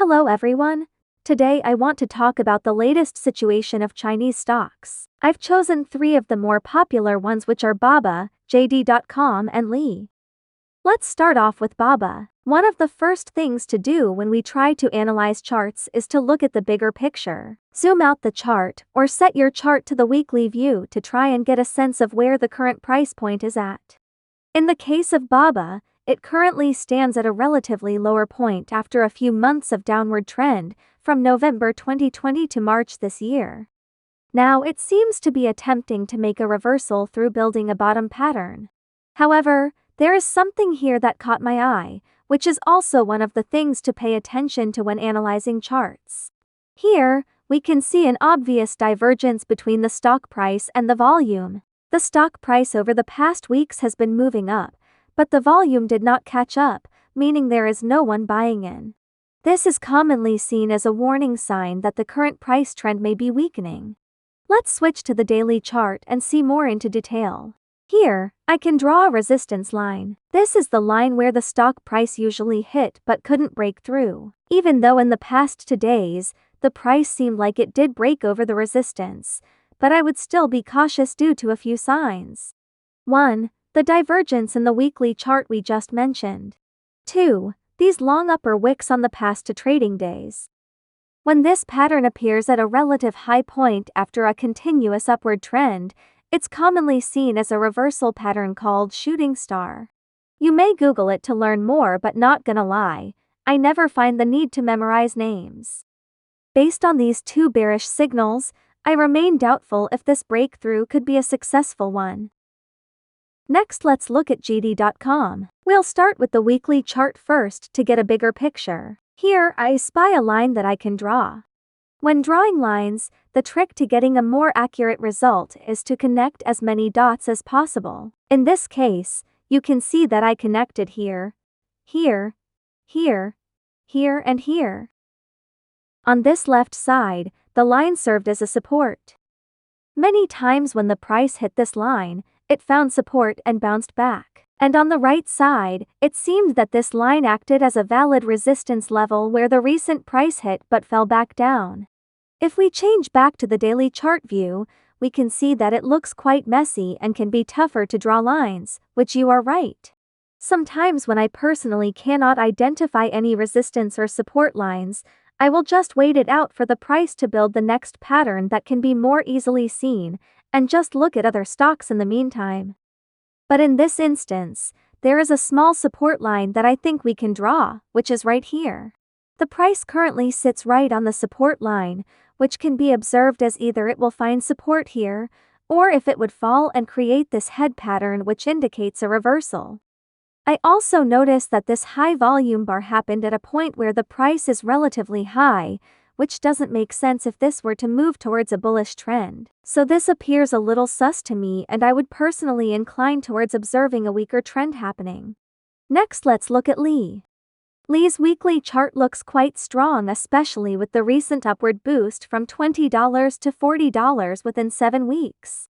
Hello everyone. Today I want to talk about the latest situation of Chinese stocks. I've chosen 3 of the more popular ones, which are BABA, JD.com and Li. Let's start off with BABA. One of the first things to do when we try to analyze charts is to look at the bigger picture. Zoom out the chart or set your chart to the weekly view to try and get a sense of where the current price point is at. In the case of BABA, it currently stands at a relatively lower point after a few months of downward trend from November 2020 to March this year. Now it seems to be attempting to make a reversal through building a bottom pattern. However, there is something here that caught my eye, which is also one of the things to pay attention to when analyzing charts. Here, we can see an obvious divergence between the stock price and the volume. The stock price over the past weeks has been moving up, but the volume did not catch up, meaning there is no one buying in. This is commonly seen as a warning sign that the current price trend may be weakening. Let's switch to the daily chart and see more into detail. Here, I can draw a resistance line. This is the line where the stock price usually hit but couldn't break through. Even though in the past 2 days, the price seemed like it did break over the resistance, but I would still be cautious due to a few signs. 1. The divergence in the weekly chart we just mentioned. 2. These long upper wicks on the past 2 trading days. When this pattern appears at a relative high point after a continuous upward trend, it's commonly seen as a reversal pattern called shooting star. You may Google it to learn more, but not gonna lie, I never find the need to memorize names. Based on these 2 bearish signals, I remain doubtful if this breakthrough could be a successful one. Next, let's look at JD.com. We'll start with the weekly chart first to get a bigger picture. Here, I spy a line that I can draw. When drawing lines, the trick to getting a more accurate result is to connect as many dots as possible. In this case, you can see that I connected here, here, here, here, and here. On this left side, the line served as a support. Many times when the price hit this line, it found support and bounced back. And on the right side, it seemed that this line acted as a valid resistance level where the recent price hit but fell back down. If we change back to the daily chart view, we can see that it looks quite messy and can be tougher to draw lines, which you are right. Sometimes when I personally cannot identify any resistance or support lines, I will just wait it out for the price to build the next pattern that can be more easily seen, and just look at other stocks in the meantime. But in this instance, there is a small support line that I think we can draw, which is right here. The price currently sits right on the support line, which can be observed as either it will find support here, or if it would fall and create this head pattern, which indicates a reversal. I also notice that this high volume bar happened at a point where the price is relatively high, which doesn't make sense if this were to move towards a bullish trend. So this appears a little sus to me, and I would personally incline towards observing a weaker trend happening. Next, let's look at Li. Li's weekly chart looks quite strong, especially with the recent upward boost from $20 to $40 within 7 weeks.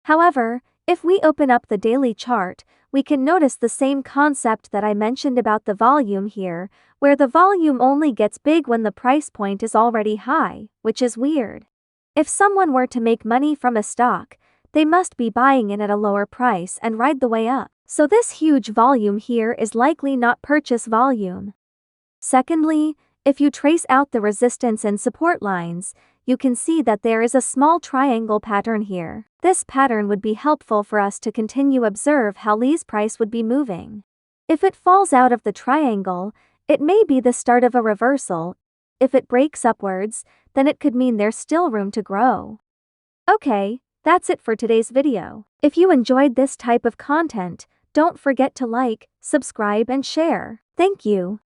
However, if we open up the daily chart, we can notice the same concept that I mentioned about the volume here, where the volume only gets big when the price point is already high, which is weird. If someone were to make money from a stock, they must be buying in at a lower price and ride the way up. So this huge volume here is likely not purchase volume. Secondly, if you trace out the resistance and support lines, you can see that there is a small triangle pattern here. This pattern would be helpful for us to continue observe how Li's price would be moving. If it falls out of the triangle, it may be the start of a reversal. If it breaks upwards, then it could mean there's still room to grow. Okay, that's it for today's video. If you enjoyed this type of content, don't forget to like, subscribe, and share. Thank you.